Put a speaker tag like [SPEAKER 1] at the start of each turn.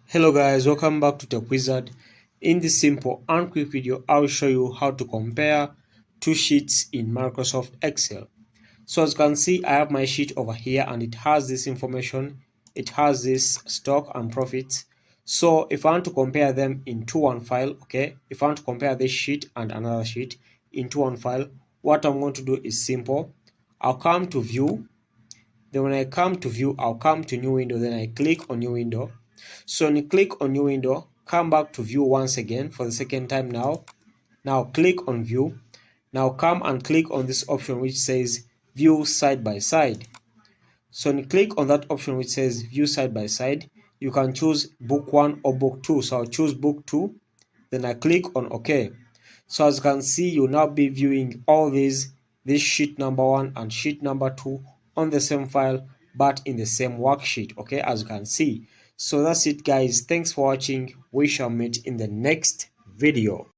[SPEAKER 1] Hello guys, welcome back to Tech Wizard. In this simple and quick video, I will show you how to compare two sheets in Microsoft Excel. So as you can see, I have my sheet over here and it has this information. It has this stock and profits. So if I want to compare them into one file, okay, if I want to compare this sheet and another sheet into one file, what I'm going to do is simple. I'll come to view. Then when I come to view, I'll come to new window, then I click on new window. So when you click on new window, come back to view once again for the second time now. Now click on view. Now come and click on this option which says view side by side. So when you click on that option which says view side by side, you can choose book 1 or book 2. So I'll choose book 2. Then I click on OK. So as you can see, you'll now be viewing all this sheet number 1 and sheet number 2 on the same file, but in the same worksheet, okay, as you can see. So that's it guys. Thanks for watching. We shall meet in the next video.